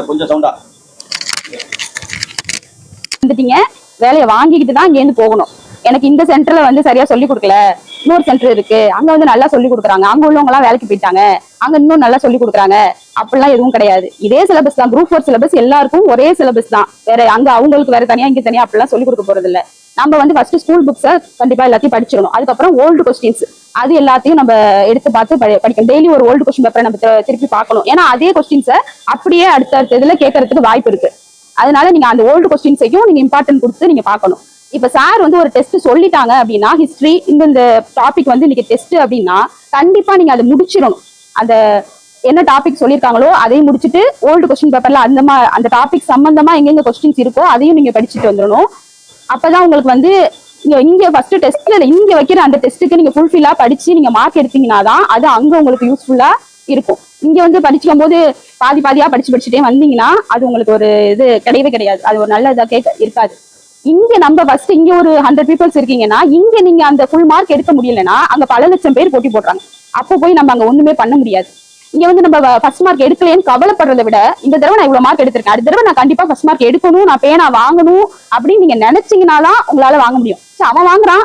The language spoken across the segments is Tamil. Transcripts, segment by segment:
கொஞ்சம் சவுண்டா வந்துட்டீங்க, வேலையை வாங்கிக்கிட்டு தான் இங்கேருந்து போகணும். எனக்கு இந்த சென்டர்ல வந்து சரியா சொல்லி கொடுக்கல, இன்னொரு சென்டர் இருக்கு அங்க வந்து நல்லா சொல்லி கொடுக்குறாங்க, அங்க உள்ளவங்க எல்லாம் வேலைக்கு போயிட்டாங்க, அங்க இன்னும் நல்லா சொல்லி கொடுக்குறாங்க, அப்படிலாம் எதுவும் கிடையாது. இதே சிலபஸ் தான், குரூப் 4 சிலபஸ் எல்லாருக்கும் ஒரே சிலபஸ் தான். வேற அங்க அவங்களுக்கு வேற தனியா இங்க தனியா அப்படிலாம் சொல்லி கொடுக்க போறது இல்ல. நம்ம வந்து ஃபர்ஸ்ட் ஸ்கூல் புக்ஸை கண்டிப்பா எல்லாத்தையும் படிச்சிடணும். அதுக்கப்புறம் ஓல்டு கொஸ்டின்ஸ் அது எல்லாத்தையும் நம்ம எடுத்து பார்த்து படிக்கணும். டெய்லி ஒரு ஓல்டு கொஸ்டின் பேப்பரை நம்ம திருப்பி பார்க்கணும். ஏன்னா அதே கொஸ்டின்ஸை அப்படியே அடுத்த இதுல கேட்கறதுக்கு வாய்ப்பு இருக்கு. அதனால நீங்க அந்த ஓல்டு கொஸ்டின்ஸையும் நீங்க இம்பார்ட்டன்ட் கொடுத்து நீங்க பார்க்கணும். இப்ப சார் வந்து ஒரு டெஸ்ட் சொல்லிட்டாங்க அப்படின்னா, ஹிஸ்டரி இந்த டாபிக் வந்து இன்னைக்கு டெஸ்ட் அப்படின்னா கண்டிப்பா நீங்க அதை முடிச்சிடணும். அந்த என்ன டாபிக் சொல்லியிருக்காங்களோ அதையும் முடிச்சுட்டு ஓல்டு கொஸ்டின் பேப்பர்ல அந்த டாபிக் சம்பந்தமா எங்கெங்க கொஸ்டின்ஸ் இருக்கோ அதையும் நீங்க படிச்சுட்டு வந்துடணும். அப்பதான் உங்களுக்கு வந்து இங்க ஃபர்ஸ்ட் டெஸ்ட்ல இங்க வைக்கிற அந்த டெஸ்ட்டுக்கு நீங்க ஃபுல்ஃபில்லா படிச்சு நீங்க மார்க் எடுத்தீங்கன்னா தான் அது அங்க உங்களுக்கு யூஸ்ஃபுல்லா இருக்கும். இங்க வந்து படிச்சுக்கும் போது பாதியா படிச்சுட்டே வந்தீங்கன்னா அது உங்களுக்கு ஒரு இது கிடையவே கிடையாது. அது ஒரு நல்ல இதா இருக்காது. இங்க நம்ம ஃபர்ஸ்ட் இங்க ஒரு 100 பீப்புள்ஸ் இருக்கீங்கன்னா இங்க நீங்க அந்த ஃபுல் மார்க் எடுக்க முடியலன்னா அங்க பல லட்சம் பேர் போட்டி போடுறாங்க. அப்போ போய் நம்ம அங்க ஒண்ணுமே பண்ண முடியாது. இங்க வந்து நம்ம ஃபர்ஸ்ட் மார்க் எடுக்கலன்னு கவலைப்படுறதை விட இந்த தடவை நான் இவ்வளவு மார்க் எடுத்திருக்கேன், அடுத்த தடவை நான் கண்டிப்பா ஃபர்ஸ்ட் மார்க் எடுக்கணும், நான் பேனா வாங்கணும் அப்படின்னு நீங்க நினைச்சீங்கன்னா தான் உங்களால வாங்க முடியும். அவன் வாங்குறான்,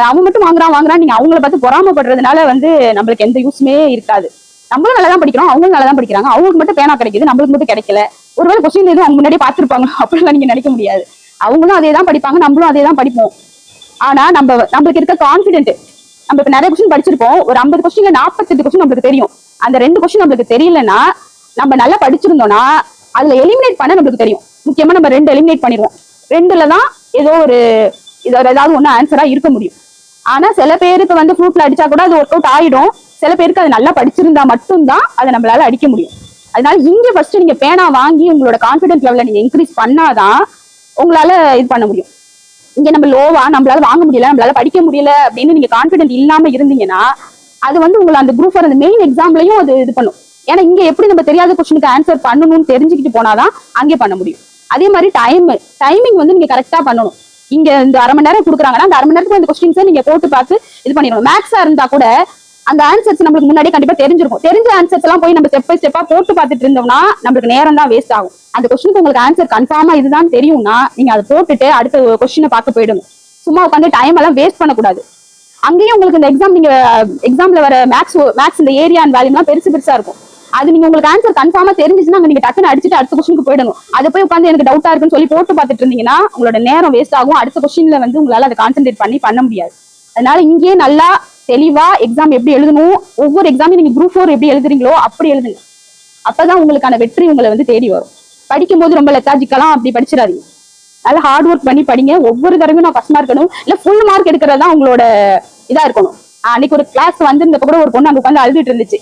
அவன் மட்டும் வாங்குறான் நீங்க அவங்கள பார்த்து பொறாமப்படுறதுனால வந்து நம்மளுக்கு எந்த யூஸுமே இருக்காது. நம்மளும் நல்லா தான் படிக்கிறோம், அவங்களும் நல்லா தான் படிக்கிறாங்க, அவங்களுக்கு மட்டும் பேனா கிடைக்குது, நம்மளுக்கு மட்டும் கிடைக்கல. ஒருவேளை கொஸ்டின் எதுவும் அவங்க முன்னாடி பார்த்துருப்பாங்க அப்படிலாம் நீங்க நினைக்க முடியாது. அவங்களும் அதே தான் படிப்பாங்க, நம்மளும் அதே தான் படிப்போம். ஆனா நம்மளுக்கு இருக்க கான்பிடென்ட், நம்ம இப்ப நிறைய கொஸ்டின் படிச்சிருப்போம், ஒரு 50 கொஸ்டின்ல 48 கொஸ்டின் நம்மளுக்கு தெரியும். அந்த 2 கொஸ்டின் நம்மளுக்கு தெரியலன்னா நம்ம நல்லா படிச்சிருந்தோம்னா அதுல எலிமினேட் பண்ண நம்மளுக்கு தெரியும். முக்கியமா நம்ம 2 எலிமினேட் பண்ணிடுவோம். 2ல தான் ஏதாவது ஒண்ணு ஆன்சரா இருக்க முடியும். ஆனா சில பேருக்கு வந்து ஃப்ளூட்ல அடிச்சா கூட அது ஒர்க் அவுட் ஆயிடும். சில பேருக்கு அது நல்லா படிச்சிருந்தா மட்டும்தான் அதை நம்மளால அடிக்க முடியும். அதனால இங்க ஃபர்ஸ்ட் நீங்க பேனா வாங்கி உங்களோட கான்பிடன்ஸ் லெவலை நீங்க இன்க்ரீஸ் பண்ணாதான் உங்களால இது பண்ண முடியும். இங்க நம்ம லோவா நம்மளால வாங்க முடியல, நம்மளால படிக்க முடியல அப்படின்னு நீங்க கான்பிடன்ட் இல்லாம இருந்தீங்கன்னா அது வந்து உங்களை அந்த குரூப் அந்த மெயின் எக்ஸாம்லயும் அது இது பண்ணும். ஏன்னா இங்க எப்படி நம்ம தெரியாத கொஸ்டினுக்கு ஆன்சர் பண்ணணும்னு தெரிஞ்சுக்கிட்டு போனாதான் அங்கே பண்ண முடியும். அதே மாதிரி டைமிங் வந்து நீங்க கரெக்டா பண்ணணும். இங்க இந்த 1/2 மணி நேரம் கொடுக்குறாங்கன்னா அந்த 1/2 மணி நேரத்துக்கு இந்த கொஸ்டின்ஸை நீங்க போட்டு பார்த்து இது பண்ணிடணும். மேக்ஸா இருந்தா கூட அந்த ஆன்சர்ஸ் நம்மளுக்கு முன்னாடியே கண்டிப்பா தெரிஞ்சிருக்கும். தெரிஞ்ச ஆன்சர்ஸ் எல்லாம் போய் நம்ம ஸ்டெப் பை ஸ்டெப்பா போட்டு பார்த்துட்டு இருந்தோம்னா நம்மளுக்கு நேரம் தான் வேஸ்ட் ஆகும். அந்த கொஸ்டினுக்கு உங்களுக்கு ஆன்சர் கன்ஃபார்மா இதுதான் தெரியும்னா நீங்க அதை போட்டுட்டு அடுத்த கொஸ்டினை பார்க்க போயிடுங்க. சும்மா உட்காந்து டைம் எல்லாம் வேஸ்ட் பண்ணக்கூடாது. அங்கேயும் உங்களுக்கு இந்த எக்ஸாம்ல வர மேக்ஸ் இந்த ஏரியா அண்ட் வேல்யூம்லாம் பெருசா இருக்கும். அது நீங்க உங்களுக்கு ஆன்சர் கன்ஃபார்மா தெரிஞ்சிச்சுன்னா நீங்க டக்குன்னு அடிச்சுட்டு அடுத்த கொஸ்டினுக்கு போயிடணும். அதை போய் உட்காந்து எனக்கு டவுட்டா இருக்குன்னு சொல்லி போட்டு பார்த்துட்டு இருந்தீங்கன்னா உங்களோட நேரம் வேஸ்ட் ஆகும். அடுத்த கொஸ்டின்ல வந்து உங்களால அதை கான்சென்ட்ரேட் பண்ண முடியாது. அதனால இங்கேயே நல்லா தெளிவா எக்ஸாம் எப்படி எழுதணும், ஒவ்வொரு எக்ஸாமையும் நீங்க குரூப் 4 எப்படி எழுதுறீங்களோ அப்படி எழுதுங்க. அப்பதான் உங்களுக்கான வெற்றி உங்களை வந்து தேடி வரும். படிக்கும் போது ரொம்ப லெத்தாஜிக்கலாம் அப்படி படிச்சிடாதீங்க. நல்லா ஹார்ட் ஒர்க் பண்ணி படிங்க. ஒவ்வொரு தடவையும் நான் ஃபர்ஸ்ட் மார்க் எடுக்கணும் இல்ல ஃபுல் மார்க் எடுக்கிறதா உங்களோட இதா இருக்கணும். அன்னைக்கு ஒரு கிளாஸ் வந்திருந்தப்ப கூட ஒரு பொண்ணு அங்க உட்காந்து அழுதுட்டு இருந்துச்சு,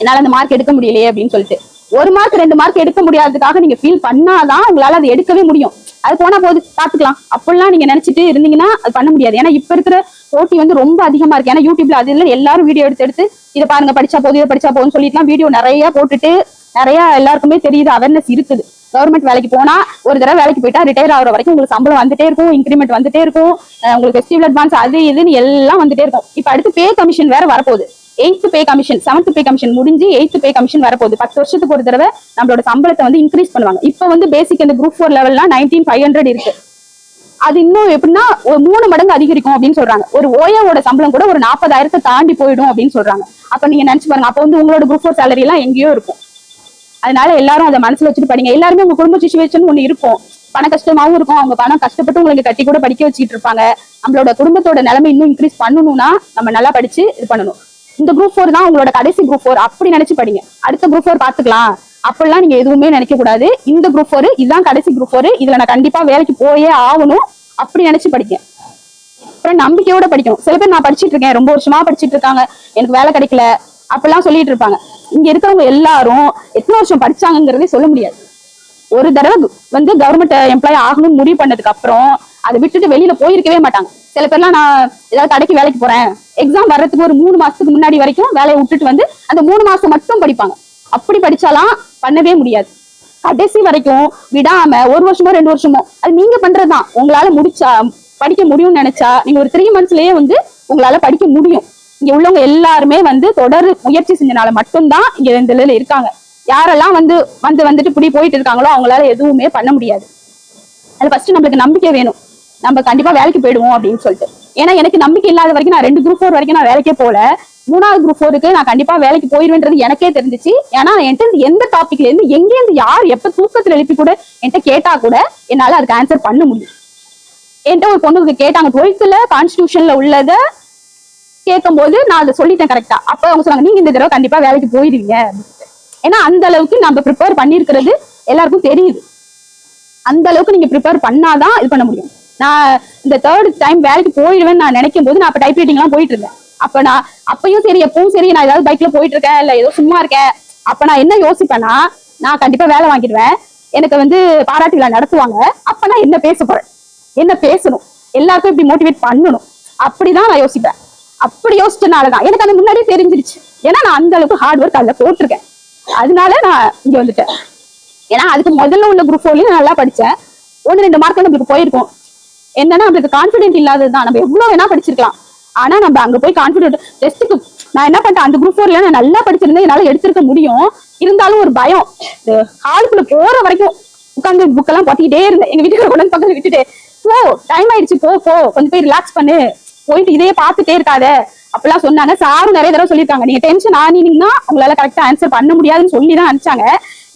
என்னால அந்த மார்க் எடுக்க முடியலையே அப்படின்னு சொல்லிட்டு. 1 மார்க் 2 மார்க் எடுக்க முடியாததுக்காக நீங்க ஃபீல் பண்ணாதான் உங்களால அதை எடுக்கவே முடியும். அது போனா போது பாத்துக்கலாம் அப்படிலாம் நீங்க நினைச்சிட்டு இருந்தீங்கன்னா அது பண்ண முடியாது. ஏன்னா இப்ப இருக்கிற போட்டி வந்து ரொம்ப அதிகமா இருக்கு. ஏன்னா யூடியூப்ல அது இல்ல எல்லாரும் வீடியோ எடுத்து இதை பாருங்க படிச்சா போதும் இதை படிச்சா போதும்னு சொல்லிட்டுலாம் வீடியோ நிறைய போட்டுட்டு நிறைய எல்லாருக்குமே தெரியுது, அவேர்னஸ் இருக்குது. கவர்மெண்ட் வேலைக்கு போனா ஒரு தடவை வேலைக்கு போயிட்டா ரிட்டையர் ஆகிற வரைக்கும் உங்களுக்கு சம்பளம் வந்துட்டே இருக்கும், இன்கிரிமெண்ட் வந்துட்டே இருக்கும், உங்களுக்கு ஃபெஸ்டிவல் அட்வான்ஸ் அது இதுன்னு எல்லாம் வந்துட்டே இருக்கும். இப்ப அடுத்து பே கமிஷன் வேற வரப்போகுது. 8th pay commission 7th pay commission முடிஞ்சு 8th பே கமிஷன் வரப்போகுது. 10 வருஷத்துக்கு ஒரு தடவை நம்மளோட சம்பளத்தை வந்து இன்க்ரீஸ் பண்ணுவாங்க. இப்ப வந்து பேசிக் இந்த குரூப் 4 லெவல்னா 19,500 இருக்கு. அது இன்னும் எப்படின்னா ஒரு 3 மடங்கு அதிகரிக்கும் அப்படின்னு சொல்றாங்க. ஒரு ஓயோட சம்பளம் கூட ஒரு 40,000 தாண்டி போயிடும் அப்படின்னு சொல்றாங்க. அப்ப நீங்க நினைச்சு பாருங்க, அப்ப வந்து உங்களோட குரூப் 4 சேலரி எல்லாம் எங்கேயோ இருக்கும். அதனால எல்லாரும் அதை மனசுல வச்சுட்டு படிங்க. எல்லாருமே உங்க குடும்ப சிச்சுவேஷன் ஒண்ணு இருக்கும், பண கஷ்டமாவும் இருக்கும். அவங்க பணம் கஷ்டப்பட்டு உங்களுக்கு கட்டி கூட படிக்க வச்சுக்கிட்டு இருப்பாங்க. நம்மளோட குடும்பத்தோட நிலைமை இன்னும் இன்க்ரீஸ் பண்ணணும்னா நம்ம நல்லா படிச்சு இது பண்ணணும். இந்த குரூப் 4 தான் உங்களோட கடைசி குரூப் 4 அப்படி நினைச்சு படிங்க. அடுத்த குரூப் 4 பாத்துக்கலாம் அப்படிலாம் நீங்க எதுவுமே நினைக்க கூடாது. இந்த குரூப் 4 இதுதான் கடைசி குரூப் 4, இதுல நான் கண்டிப்பா வேலைக்கு போயே ஆகணும் அப்படி நினைச்சு படிக்க. அப்புறம் நம்பிக்கையோட படிக்கணும். சில பேர் நான் படிச்சுட்டு இருக்கேன், ரொம்ப வருஷமா படிச்சுட்டு இருக்காங்க, எனக்கு வேலை கிடைக்கல அப்படிலாம் சொல்லிட்டு இருப்பாங்க. இங்க இருக்கிறவங்க எல்லாரும் எத்தனை வருஷம் படிச்சாங்கிறதே சொல்ல முடியாது. ஒரு தடவை வந்து கவர்மெண்ட் எம்ப்ளாயி ஆகணும்னு முடிவு பண்ணதுக்கு அப்புறம் அதை விட்டுட்டு வெளியில போயிருக்கவே மாட்டாங்க. சில பேர்லாம் நான் ஏதாவது கடைக்கு வேலைக்கு போறேன், எக்ஸாம் வர்றதுக்கு ஒரு 3 மாசத்துக்கு முன்னாடி வரைக்கும் வேலையை விட்டுட்டு வந்து அந்த 3 மாசம் மட்டும் படிப்பாங்க. அப்படி படிச்சாலாம் பண்ணவே முடியாது. கடைசி வரைக்கும் விடாம 1 வருஷமோ 2 வருஷமோ அது நீங்க பண்றதுதான். உங்களால படிக்க முடியும்னு நினைச்சா நீங்க ஒரு 3 monthsலயே வந்து உங்களால படிக்க முடியும். இங்க உள்ளவங்க எல்லாருமே வந்து தொடர் முயற்சி செஞ்சனால மட்டும்தான் இங்க இந்த நிலையில இருக்காங்க. யாரெல்லாம் வந்துட்டு இப்படி போயிட்டு இருக்காங்களோ அவங்களால எதுவுமே பண்ண முடியாது. அது ஃபர்ஸ்ட் நம்மளுக்கு நம்பிக்கை வேணும், நம்ம கண்டிப்பா வேலைக்கு போயிடுவோம் அப்படின்னு சொல்லிட்டு. ஏன்னா எனக்கு நம்பிக்கை இல்லாத வரைக்கும் நான் 2 குரூப் 4 வரைக்கும் நான் வேலைக்கே போல. 3வது குரூப் 4க்கு நான் கண்டிப்பா வேலைக்கு போயிருவேன்றது எனக்கே தெரிஞ்சிச்சு. ஏன்னா என்கிட்ட எந்த டாபிக்ல இருந்து எங்கேருந்து யார் எப்ப தூக்கத்துல எழுப்பி கூட என்கிட்ட கேட்டா கூட என்னால அதுக்கு ஆன்சர் பண்ண முடியும். என்கிட்ட ஒரு பொண்ணுக்கு கேட்டாங்க 12th கான்ஸ்டிடியூஷன்ல உள்ளத கேட்கும் போது நான் அதை சொல்லிட்டேன் கரெக்டா. அப்ப அவங்க சொன்னாங்க நீங்க இந்த தடவை கண்டிப்பா வேலைக்கு போயிருவீங்க. ஏன்னா அந்த அளவுக்கு நம்ம ப்ரிப்பேர் பண்ணிருக்கிறது எல்லாருக்கும் தெரியுது. அந்த அளவுக்கு நீங்க ப்ரிப்பேர் பண்ணாதான் இது பண்ண முடியும். நான் இந்த 3rd டைம் வேலைக்கு போயிடுவேன்னு நான் நினைக்கும் போது நான் அப்ப டைப் ரைட்டிங் எல்லாம் போயிட்டு இருந்தேன். அப்ப நான் அப்பயும் சரி எப்பவும் சரி நான் ஏதாவது பைக்ல போயிட்டு இருக்கேன் இல்ல ஏதோ சும்மா இருக்கேன். அப்ப நான் என்ன யோசிப்பேன்னா நான் கண்டிப்பா வேலை வாங்கிடுவேன், எனக்கு வந்து பாராட்டு விழா நடத்துவாங்க, அப்ப நான் என்ன பேச போறேன், என்ன பேசணும், எல்லாருக்கும் இப்படி மோட்டிவேட் பண்ணணும், அப்படிதான் நான் யோசிப்பேன். அப்படி யோசிச்சனாலதான் எனக்கு அது முன்னாடியே தெரிஞ்சிருச்சு. ஏன்னா நான் அந்த அளவுக்கு ஹார்ட் ஒர்க் அதுல போட்டிருக்கேன். அதனால நான் இங்க வந்துட்டேன். ஏன்னா அதுக்கு முதல்ல உள்ள குரூப் 4லயும் நல்லா படிச்சேன். 1-2 மார்க் நம்மளுக்கு போயிருக்கும். என்னன்னா நம்மளுக்கு கான்பிடென்ட் இல்லாததுதான். நம்ம எவ்வளவு வேணா படிச்சிருக்கலாம், ஆனா நம்ம அங்க போய் கான்பிடென்ட் டெஸ்ட்டுக்கு நான் என்ன பண்ணிட்டேன், அந்த குரூப் 4ல நான் நல்லா படிச்சிருந்தேன், என்னால எடுத்திருக்க முடியும். இருந்தாலும் ஒரு பயம், ஹாலுக்குள்ள போற வரைக்கும் உட்காந்து புக் எல்லாம் பார்த்துக்கிட்டே இருந்தேன். எங்க வீட்டுக்கு கொண்டு வந்து பக்கத்துல விட்டுட்டு போ, டைம் ஆயிடுச்சு, போ கொஞ்சம் போய் ரிலாக்ஸ் பண்ணு, போயிட்டு இதையே பார்த்துட்டே இருக்காத அப்படிலாம் சொன்னாங்க. சாரும் நிறைய தடவை சொல்லியிருக்காங்க நீங்க டென்ஷன் ஆனீங்கன்னா உங்களால கரெக்டா ஆன்சர் பண்ண முடியாதுன்னு சொல்லிதான் அனுப்பிச்சாங்க.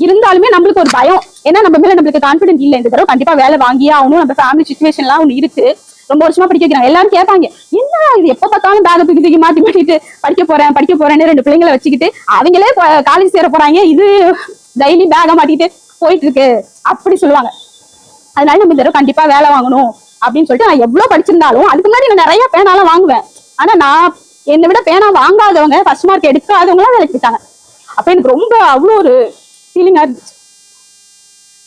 இருந்தாலுமே நம்மளுக்கு ஒரு பயம், ஏன்னா நம்ம மேல நம்மளுக்கு கான்பிடென்ட் இல்லை. இந்த தடவை கண்டிப்பா வேலை வாங்கியே ஆகணும், நம்ம ஃபேமிலி சிச்சுவேஷன் எல்லாம் ஒண்ணு இருக்கு, ரொம்ப வருஷமா படிக்க வைக்கிறாங்க. எல்லாரும் கேட்பாங்க என்ன இது எப்ப பார்த்தாலும் பேக தூக்கி மாட்டிட்டு படிக்க போறேன்னு 2 பிள்ளைங்களை வச்சுக்கிட்டு அவங்களே காலேஜ் சேர போறாங்க, இது டெய்லி பேக மாட்டிட்டு போயிட்டு இருக்கு அப்படி சொல்லுவாங்க. அதனால நம்ம இந்த தடவை கண்டிப்பா வேலை வாங்கணும் அப்படின்னு சொல்லிட்டு நான் எவ்வளவு படிச்சிருந்தாலும் அதுக்கு முன்னாடி நான் நிறைய பேனாலாம் வாங்குவேன். ஆனா நான் என்னை விட பேனா வாங்காதவங்க, ஃபர்ஸ்ட் மார்க் எடுக்காதவங்களாம் வேலைக்கு போயிட்டாங்க. அப்ப எனக்கு ரொம்ப அவ்வளோ ஒரு ஃபீலிங்கா இருந்துச்சு.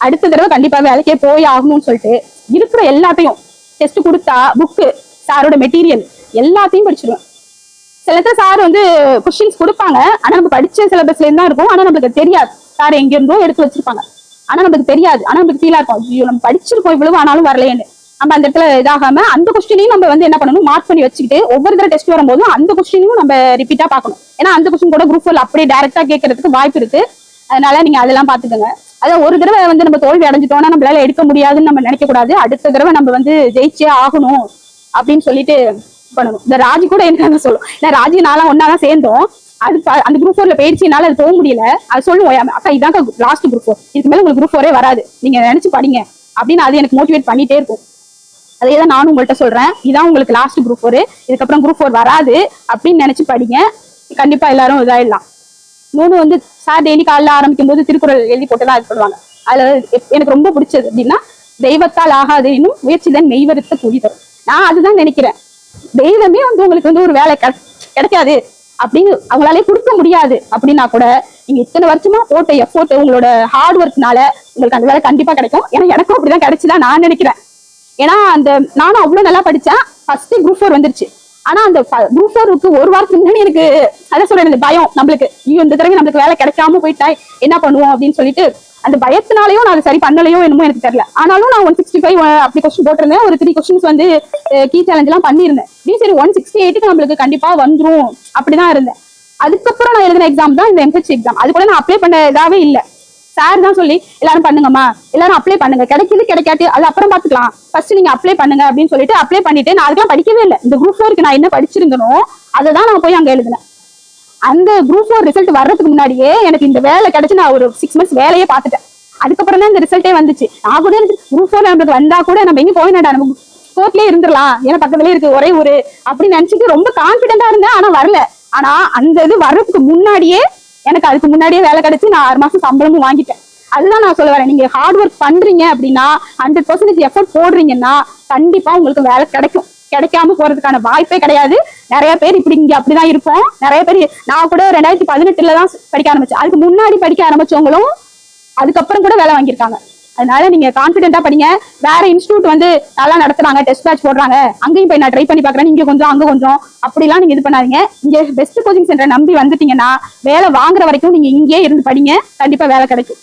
அடுத்த தடவை கண்டிப்பா வேலைக்கே போய் ஆகணும்னு சொல்லிட்டு இருக்கிற எல்லாத்தையும் டெஸ்ட் கொடுத்தா புக்கு, சாரோட மெட்டீரியல் எல்லாத்தையும் படிச்சிருவேன். சில நேரத்துல சார் வந்து கொஸ்டின்ஸ் கொடுப்பாங்க, ஆனா நம்ம படிச்ச சிலபஸ்ல இருந்தா இருக்கும், ஆனா நம்மளுக்கு தெரியாது. சார் எங்க இருந்தோ எடுத்து வச்சிருப்பாங்க, ஆனா நம்மளுக்கு தெரியாது. ஆனா நம்மளுக்கு ஃபீலா இருக்கும், ஐயோ நம்ம படிச்சிருக்கோம் இவ்வளவு ஆனாலும் வரலையேன்னு. நம்ம அந்த இடத்துல இதாகாம அந்த கொஸ்டினையும் நம்ம வந்து என்ன பண்ணணும், மார்க் பண்ணி வச்சுக்கிட்டு ஒவ்வொரு தடவை டெஸ்ட் வரும்போதும் அந்த கொஸ்டினையும் நம்ம ரிப்பீட்டா பார்க்கணும். ஏன்னா அந்த கொஸ்டின் கூட குரூப் 4 அப்படியே டைரக்டா கேட்கறதுக்கு வாய்ப்பு இருக்கு. அதனால நீங்க அதெல்லாம் பாத்துக்கோங்க. அதான் ஒரு தடவை வந்து நம்ம தோல்வி அடைஞ்சிட்டோம்னா நம்மளால எடுக்க முடியாதுன்னு நம்ம நினைக்க கூடாது. அடுத்த தடவை நம்ம வந்து ஜெயிச்சே ஆகணும் அப்படின்னு சொல்லிட்டு பண்ணணும். இந்த ராஜி கூட எனக்கு சொல்லும், இல்ல ராஜி நான்லாம் ஒன்னாதான் சேர்ந்தோம், அது அந்த குரூப் 4ல போயிடுச்சுனால அது போக முடியல. அது சொல்லுவோம் அக்கா இதாங்க லாஸ்ட் குரூப் 4, இதுக்கு மேல உங்களுக்கு குரூப் 4 வராது, நீங்க நினைச்சு படிங்க அப்படின்னு அது எனக்கு மோட்டிவேட் பண்ணிட்டே இருக்கும். அதேதான் நானும் உங்கள்கிட்ட சொல்றேன், இதான் உங்களுக்கு லாஸ்ட் குரூப் 4, இதுக்கப்புறம் குரூப் 4 வராது அப்படின்னு நினைச்சு படிங்க, கண்டிப்பா எல்லாரும் இதாயிடலாம். இன்னொன்னு வந்து சார் டெய்லி காலைல ஆரம்பிக்கும் போது திருக்குறள் எழுதி போட்டுதான் இது பண்ணுவாங்க. அதுல எனக்கு ரொம்ப பிடிச்சது அப்படின்னா தெய்வத்தால் ஆகாது இன்னும் முயற்சிதான் மெய்வருத்த கூலி தரும். நான் அதுதான் நினைக்கிறேன், தெய்வமே வந்து உங்களுக்கு வந்து ஒரு வேலை கிடைக்காது அப்படின்னு அவங்களாலே கொடுக்க முடியாது அப்படின்னா கூட நீங்க இத்தனை வருஷமா போட்ட எஃபோர்ட், உங்களோட ஹார்ட் ஒர்க்னால உங்களுக்கு அந்த வேலை கண்டிப்பா கிடைக்கும். ஏன்னா எனக்கும் அப்படிதான் கிடைச்சுதான் நான் நினைக்கிறேன். ஏன்னா அந்த நானும் அவ்வளவு நல்லா படிச்சேன், ஃபர்ஸ்ட் குரூப் 4 வந்துருச்சு. ஆனா அந்த குரூப் 4க்கு ஒரு வாரத்துக்கு முன்னாடி எனக்கு அதான் சொல்றேன் பயம், நம்மளுக்கு இந்த தடவை நம்மளுக்கு வேலை கிடைக்காம போயிட்டா என்ன பண்ணுவோம் அப்படின்னு சொல்லிட்டு அந்த பயத்தினாலையும் நான் சரி பண்ணலையோ என்னமோ எனக்கு தெரியல. ஆனாலும் நான் 165 அப்படி கொஸ்டின் போட்டிருந்தேன், ஒரு 3 கொஸ்டின்ஸ் வந்து கீ சேலஞ்ச் எல்லாம் பண்ணிருந்தேன். இப்படி சரி 168க்கு நம்மளுக்கு கண்டிப்பா வந்துரும் அப்படிதான் இருந்தேன். அதுக்கப்புறம் நான் எழுதின எக்ஸாம் தான் இந்த MH எக்ஸாம். அது கூட நான் அப்ளை பண்ண இதாவே இல்லை. சார் தான் சொல்லி எல்லாரும் பண்ணுங்கம்மா, எல்லாரும் அப்ளை பண்ணுங்க, கிடைக்குது கிடைக்காது அது அப்புறம் பாத்துக்கலாம், ஃபர்ஸ்ட் நீங்க அப்ளை பண்ணுங்க அப்படின்னு சொல்லிட்டு அப்ளை பண்ணிட்டு நான் அதுக்கெல்லாம் படிக்கவே இல்லை. இந்த குரூப் 4க்கு நான் என்ன படிச்சிருந்தனோ அதை தான் நான் போய் அங்க எழுதினேன். அந்த குரூப் 4 ரிசல்ட் வர்றதுக்கு முன்னாடியே எனக்கு இந்த வேலை கிடைச்சு நான் ஒரு 6 months வேலையே பார்த்துட்டேன். அதுக்கப்புறம் தான் இந்த ரிசல்ட்டே வந்துச்சு. நான் கூட குரூப் 4 நம்மளுக்கு வந்தா கூட நம்ம எங்க போயிடா, நம்ம கோர்ட்லயே இருந்துடலாம், ஏன்னா பக்கத்துலயே இருக்கு ஒரே ஊரு அப்படின்னு நினைச்சிட்டு ரொம்ப கான்பிடென்டா இருந்தேன். ஆனா வரல. ஆனா அந்த இது வர்றதுக்கு முன்னாடியே எனக்கு அதுக்கு முன்னாடியே வேலை கிடைச்சு நான் 6 மாசம் சம்பளமும் வாங்கிட்டேன். அதுதான் நான் சொல்ல வரேன், நீங்க ஹார்ட் ஒர்க் பண்றீங்க அப்படின்னா 100% எஃபர்ட் போடுறீங்கன்னா கண்டிப்பா உங்களுக்கு வேலை கிடைக்கும். கிடைக்காம போறதுக்கான வாய்ப்பே கிடையாது. நிறைய பேர் இப்படி இங்க அப்படிதான் இருப்போம். நிறைய பேர் நான் கூட 2018 தான் படிக்க ஆரம்பிச்சேன், அதுக்கு முன்னாடி படிக்க ஆரம்பிச்சவங்களும் அதுக்கப்புறம் கூட வேலை வாங்கியிருக்காங்க. அதனால நீங்க கான்பிடென்ட்டா படிங்க. வேற இன்ஸ்டியூட் வந்து நல்லா நடத்துறாங்க, டெஸ்ட் பேட்ச் போடுறாங்க, அங்கேயும் போய் நான் ட்ரை பண்ணி பாக்குறேன், இங்க கொஞ்சம் அங்க கொஞ்சம் அப்படிலாம் நீங்க இது பண்ணாதீங்க. இங்க பெஸ்ட் கோச்சிங் சென்டரை நம்பி வந்துட்டீங்கன்னா வேலை வாங்குற வரைக்கும் நீங்க இங்கே இருந்து படிங்க, கண்டிப்பா வேலை கிடைக்கும்.